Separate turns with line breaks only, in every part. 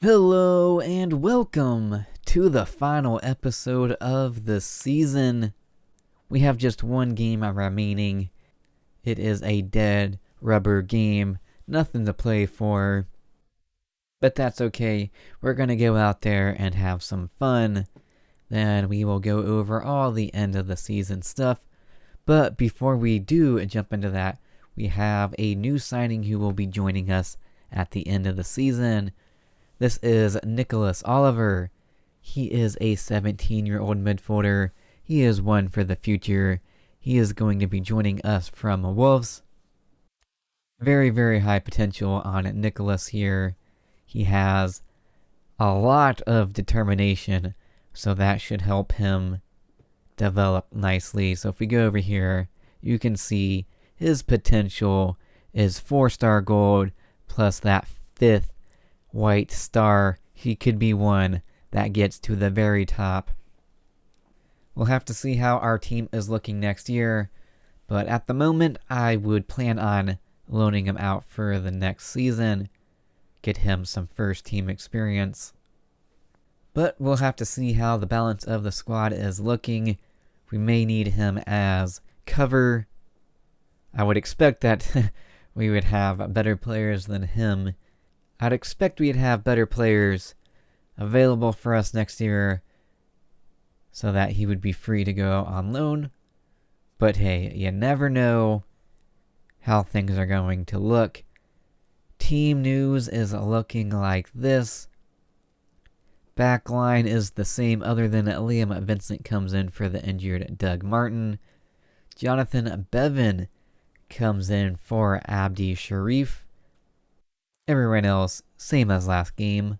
Hello and welcome to the final episode of the season. We have just one game remaining. It is a dead rubber game, nothing to play for. But that's okay, we're going to go out there and have some fun. Then we will go over all the end of the season stuff. But before we do jump into that, we have a new signing who will be joining us at the end of the season. This is Nicholas Oliver. He is a 17-year-old midfielder. He is one for the future. He is going to be joining us from Wolves. Very, very high potential on Nicholas here. He has a lot of determination, so that should help him develop nicely. So if we go over here, you can see his potential is 4-star gold plus that 5th white star. He could be one that gets to the very top. We'll have to see how our team is looking next year, but at the moment I would plan on loaning him out for the next season, get him some first team experience. But we'll have to see how the balance of the squad is looking. We may need him as cover. I would expect that we would have better players than him. I'd expect we'd have better players available for us next year so that he would be free to go on loan. But hey, you never know how things are going to look. Team news is looking like this. Backline is the same other than Liam Vincent comes in for the injured Doug Martin. Jonathan Bevan comes in for Abdi Sharif. Everyone else, same as last game.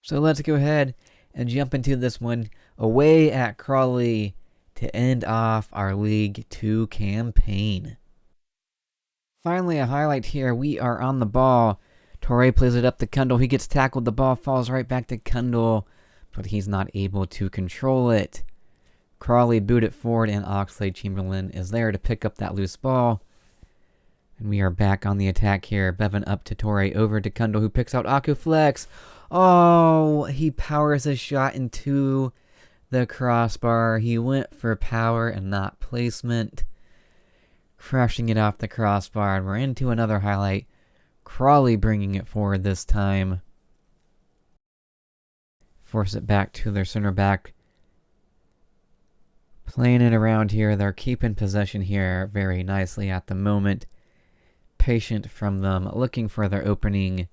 So let's go ahead and jump into this one away at Crawley to end off our League 2 campaign. Finally, a highlight here. We are on the ball. Torre plays it up to Kundal. He gets tackled. The ball falls right back to Kundal, but he's not able to control it. Crawley boot it forward, and Oxley Chamberlain is there to pick up that loose ball. And we are back on the attack here. Bevan up to Torre, over to Kundal, who picks out Akuflex. Oh, he powers his shot into the crossbar. He went for power and not placement. Crashing it off the crossbar. And we're into another highlight. Crawley bringing it forward this time. Force it back to their center back. Playing it around here. They're keeping possession here very nicely at the moment. Patient from them, looking for their opening.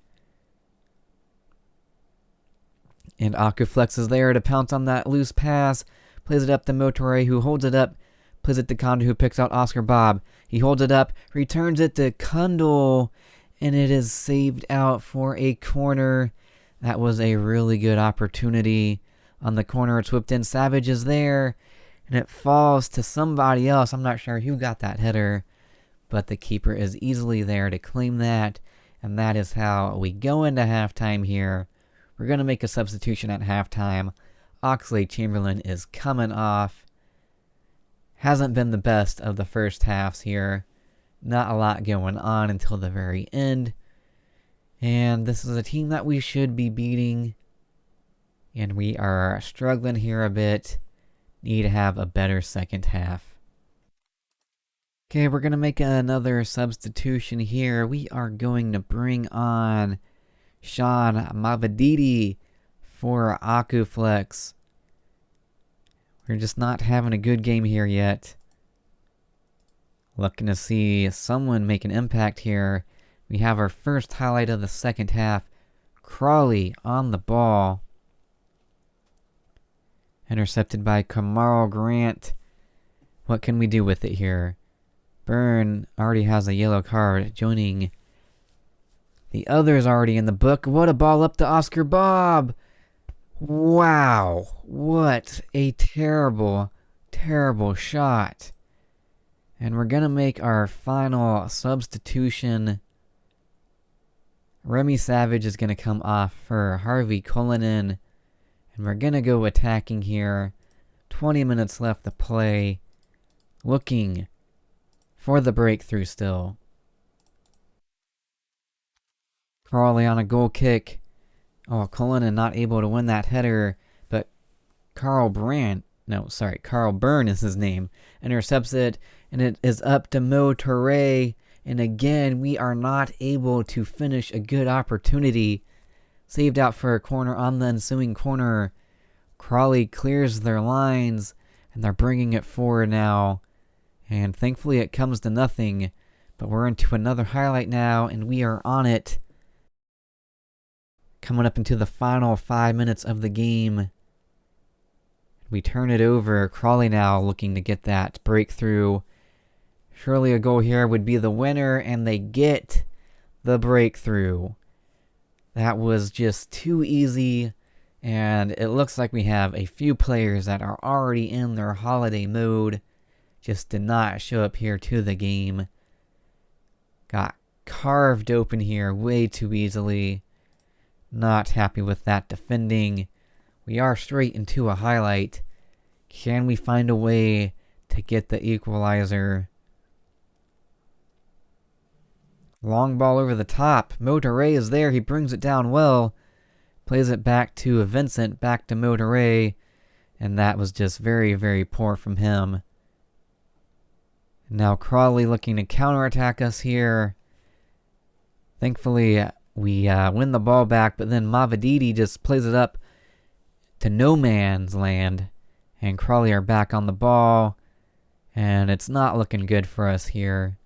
And Akuflex is there to pounce on that loose pass. Plays it up to Motore, who holds it up. Plays it to Kondo, who picks out Oscar Bob. He holds it up, returns it to Kundal, and it is saved out for a corner. That was a really good opportunity. On the corner, it's whipped in. Savage is there, and it falls to somebody else. I'm not sure who got that header, but the keeper is easily there to claim that, and that is how we go into halftime here. We're going to make a substitution at halftime. Oxley Chamberlain is coming off. Hasn't been the best of the first halves here. Not a lot going on until the very end. And this is a team that we should be beating. And we are struggling here a bit. Need to have a better second half. Okay, we're going to make another substitution here. We are going to bring on Sean Mavadidi for Akuflex. We're just not having a good game here yet. Looking to see someone make an impact here. We have our first highlight of the second half. Crawley on the ball. Intercepted by Kamaral Grant. What can we do with it here? Byrne already has a yellow card, joining the others already in the book. What a ball up to Oscar Bob! Wow, what a terrible, terrible shot. And we're going to make our final substitution. Remy Savage is going to come off for Harvey Coleman. And we're going to go attacking here. 20 minutes left to play. Looking for the breakthrough still. Crawley on a goal kick. Oh, Cullinan not able to win that header, but Carl Byrne is his name, intercepts it, and it is up to Mo Toure. And again, we are not able to finish a good opportunity. Saved out for a corner on the ensuing corner. Crawley clears their lines, and they're bringing it forward now. And thankfully it comes to nothing. But we're into another highlight now, and we are on it. Coming up into the final 5 minutes of the game. We turn it over. Crawley now looking to get that breakthrough. Surely a goal here would be the winner, and they get the breakthrough. That was just too easy, and it looks like we have a few players that are already in their holiday mode. Just did not show up here to the game. Got carved open here way too easily. Not happy with that defending. We are straight into a highlight. Can we find a way to get the equalizer? Long ball over the top. Mo Toure is there. He brings it down well. Plays it back to Vincent. Back to Mo Toure. And that was just very, very poor from him. Now Crawley looking to counterattack us here. Thankfully, we win the ball back. But then Mavididi just plays it up to no man's land. And Crawley are back on the ball. And it's not looking good for us here.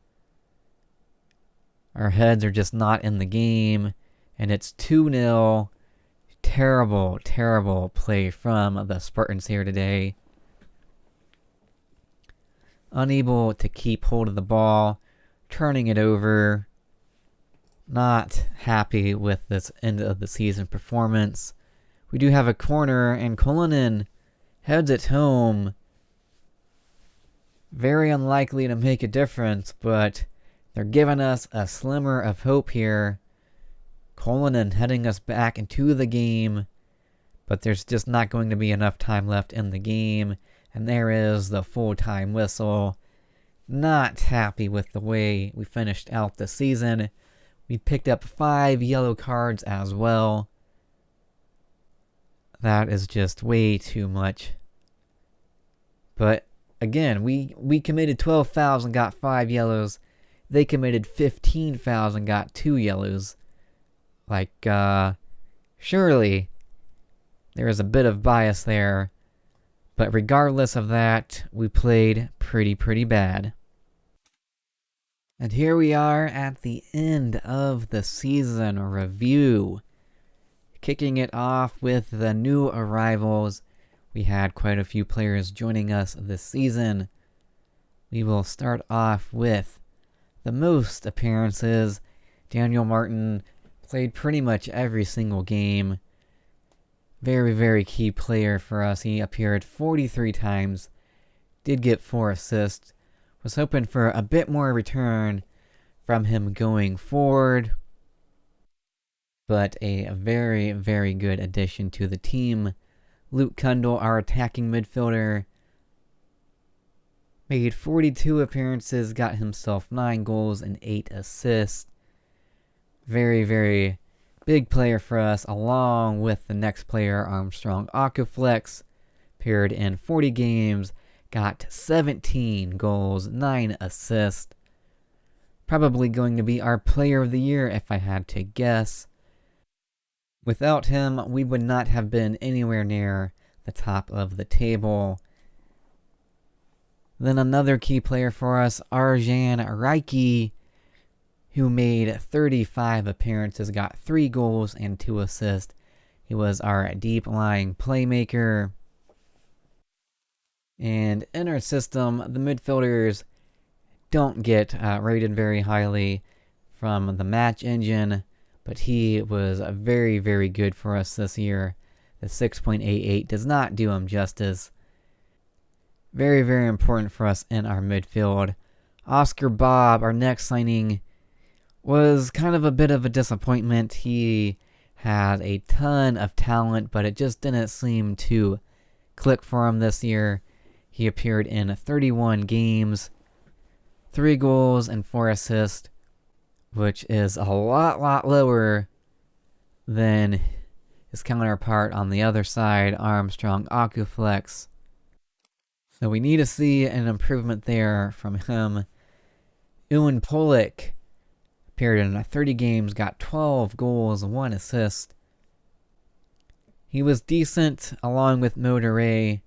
Our heads are just not in the game, and it's 2-0. Terrible, terrible play from the Spartans here today. Unable to keep hold of the ball, turning it over. Not happy with this end of the season performance. We do have a corner, and Cullinan heads it home. Very unlikely to make a difference, but they're giving us a slimmer of hope here. Cullinan heading us back into the game. But there's just not going to be enough time left in the game. And there is the full-time whistle. Not happy with the way we finished out the season. We picked up 5 yellow cards as well. That is just way too much. But again, we committed 12 fouls and got 5 yellows. They committed 15 fouls and got 2 yellows. Surely there is a bit of bias there. But regardless of that, we played pretty bad. And here we are at the end of the season review. Kicking it off with the new arrivals. We had quite a few players joining us this season. We will start off with the most appearances. Daniel Martin played pretty much every single game. Very, very key player for us. He appeared 43 times. Did get 4 assists. Was hoping for a bit more return from him going forward. But a very, very good addition to the team. Luke Kundle, our attacking midfielder, made 42 appearances, got himself 9 goals and 8 assists. Very, very big player for us, along with the next player, Armstrong Akuflex. Appeared in 40 games, got 17 goals, 9 assists. Probably going to be our player of the year if I had to guess. Without him, we would not have been anywhere near the top of the table. Then another key player for us, Arjan Reiki, who made 35 appearances, got 3 goals and 2 assists. He was our deep-lying playmaker. And in our system, the midfielders don't get rated very highly from the match engine, but he was very, very good for us this year. The 6.88 does not do him justice. Very, very important for us in our midfield. Oscar Bob, our next signing, was kind of a bit of a disappointment. He had a ton of talent, but it just didn't seem to click for him this year. He appeared in 31 games, 3 goals and 4 assists, which is a lot lower than his counterpart on the other side, Armstrong Acuflex. So we need to see an improvement there from him. Ewan Pollock appeared in 30 games, got 12 goals, 1 assist. He was decent along with Motoré,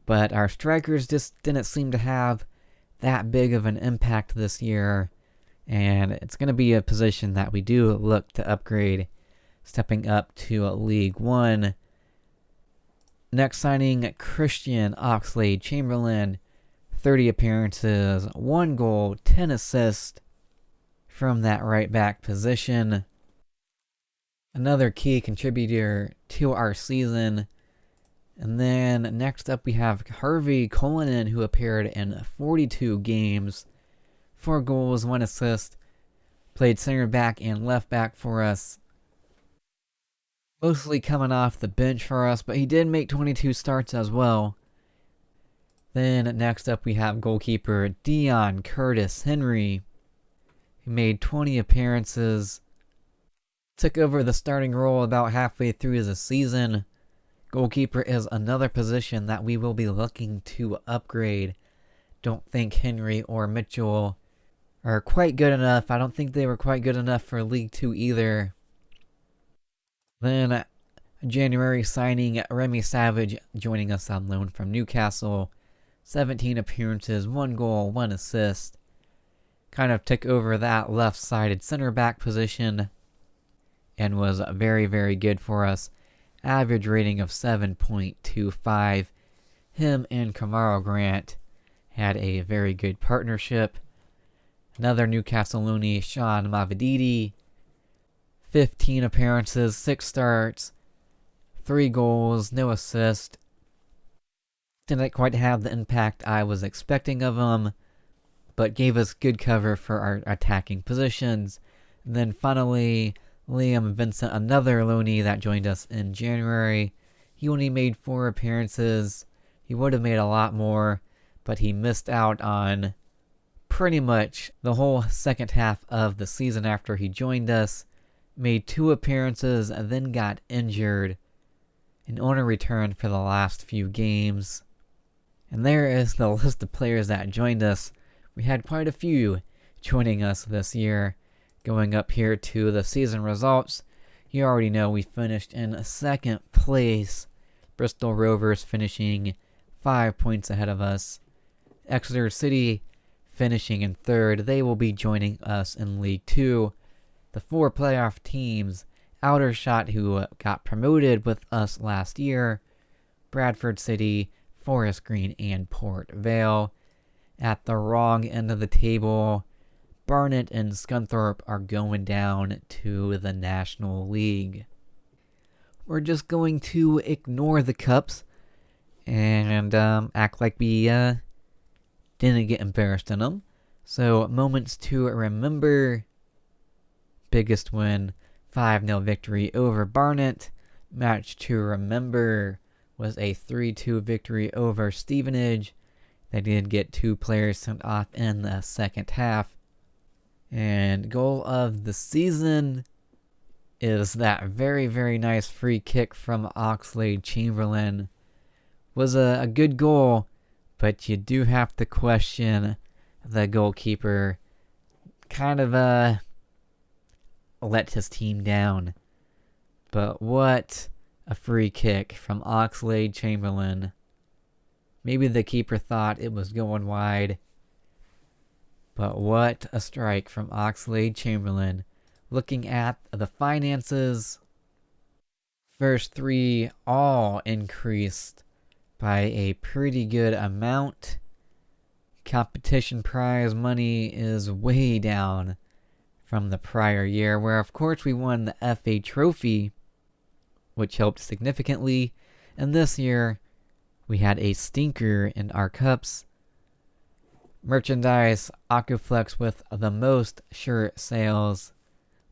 but our strikers just didn't seem to have that big of an impact this year, and it's going to be a position that we do look to upgrade, stepping up to League One. Next signing, Christian Oxley Chamberlain, 30 appearances, 1 goal, 10 assists from that right back position. Another key contributor to our season. And then next up we have Harvey Coleman, who appeared in 42 games, 4 goals, 1 assist, played center back and left back for us. Mostly coming off the bench for us, but he did make 22 starts as well. Then next up we have goalkeeper Dion Curtis Henry. He made 20 appearances, took over the starting role about halfway through the season. Goalkeeper is another position that we will be looking to upgrade. Don't think Henry or Mitchell are quite good enough. I don't think they were quite good enough for League 2 either. Then January signing Remy Savage, joining us on loan from Newcastle. 17 appearances, 1 goal, 1 assist. Kind of took over that left-sided center back position and was very, very good for us. Average rating of 7.25. Him and Kamaro Grant had a very good partnership. Another Newcastle loanee, Sean Mavididi. 15 appearances, 6 starts, 3 goals, no assist. Didn't quite have the impact I was expecting of him, but gave us good cover for our attacking positions. And then finally, Liam Vincent, another loanee that joined us in January. He only made 4 appearances. He would have made a lot more, but he missed out on pretty much the whole second half of the season after he joined us. Made 2 appearances and then got injured and only returned for the last few games. And there is the list of players that joined us. We had quite a few joining us this year. Going up here to the season results, you already know we finished in 2nd place. Bristol Rovers finishing 5 points ahead of us. Exeter City finishing in 3rd. They will be joining us in League 2. The 4 playoff teams, Aldershot, who got promoted with us last year, Bradford City, Forest Green, and Port Vale. At the wrong end of the table, Barnet and Scunthorpe are going down to the National League. We're just going to ignore the cups and act like we didn't get embarrassed in them. So, moments to remember. Biggest win, 5-0 victory over Barnet. Match to remember was a 3-2 victory over Stevenage. They did get 2 players sent off in the second half. And goal of the season is that very, very nice free kick from Oxley Chamberlain. Was a good goal, but you do have to question the goalkeeper. Kind of let his team down. But what a free kick from Oxley Chamberlain. Maybe the keeper thought it was going wide. But what a strike from Oxley Chamberlain. Looking at the finances, first 3 all increased by a pretty good amount. Competition prize money is way down from the prior year, where of course we won the FA Trophy, which helped significantly, and this year we had a stinker in our cups. Merchandise, Acuflex with the most shirt sales.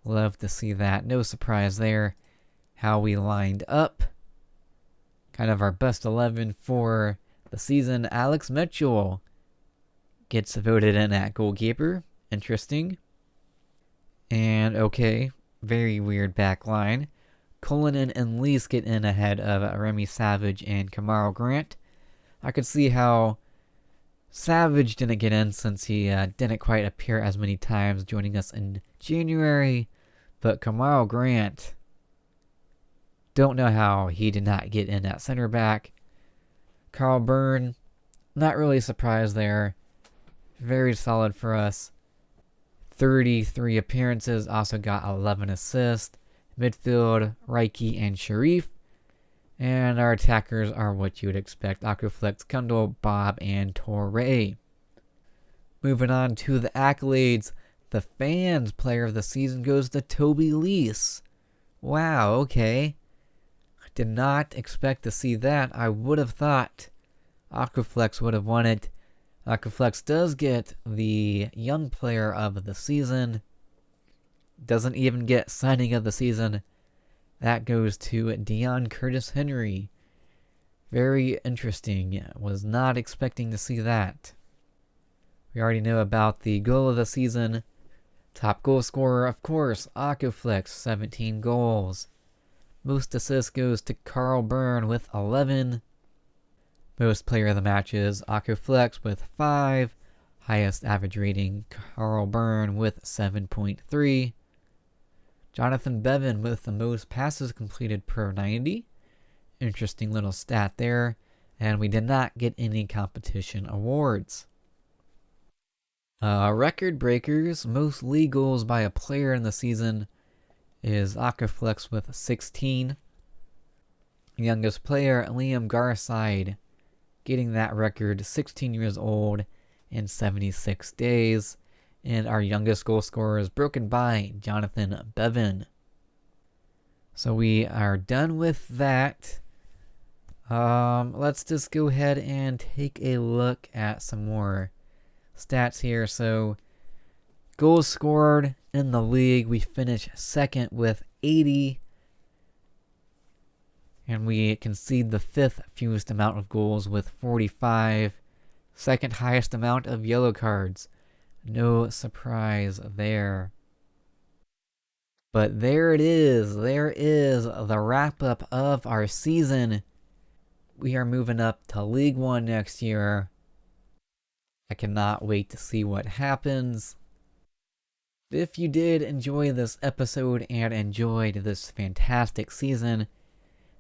Love to see that. No surprise there. How we lined up. Kind of our best 11 for the season. Alex Mitchell gets voted in at goalkeeper. Interesting. And okay, very weird back line. Cullinan and Lease get in ahead of Remy Savage and Kamaru Grant. I could see how Savage didn't get in since he didn't quite appear as many times joining us in January, but Kamaru Grant, don't know how he did not get in at center back. Carl Byrne, not really surprised there. Very solid for us. 33 appearances, also got 11 assists. Midfield, Reiki and Sharif. And our attackers are what you would expect. Aquaflex, Kundal, Bob, and Torre. Moving on to the accolades. The fans player of the season goes to Toby Lease. Wow, okay. I did not expect to see that. I would have thought Aquaflex would have won it. Aquaflex does get the young player of the season. Doesn't even get signing of the season. That goes to Dion Curtis Henry. Very interesting. Was not expecting to see that. We already know about the goal of the season. Top goal scorer, of course, Aquaflex, 17 goals. Most assists goes to Carl Byrne with 11. Most player of the matches, Aquaflex with 5. Highest average rating, Carl Byrne with 7.3. Jonathan Bevan with the most passes completed per 90. Interesting little stat there. And we did not get any competition awards. Record breakers, most league goals by a player in the season is Aquaflex with 16. Youngest player, Liam Garside, getting that record, 16 years old and 76 days. And our youngest goal scorer is broken by Jonathan Bevan. So we are done with that. Let's just go ahead and take a look at some more stats here. So goals scored in the league, we finish second with 80. And we concede the 5th fewest amount of goals with 45. Second highest amount of yellow cards. No surprise there. But there it is. There is the wrap-up of our season. We are moving up to League One next year. I cannot wait to see what happens. If you did enjoy this episode and enjoyed this fantastic season,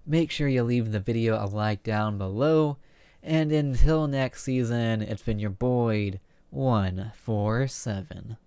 make sure you leave the video a like down below. And until next season, it's been your Boyd 147.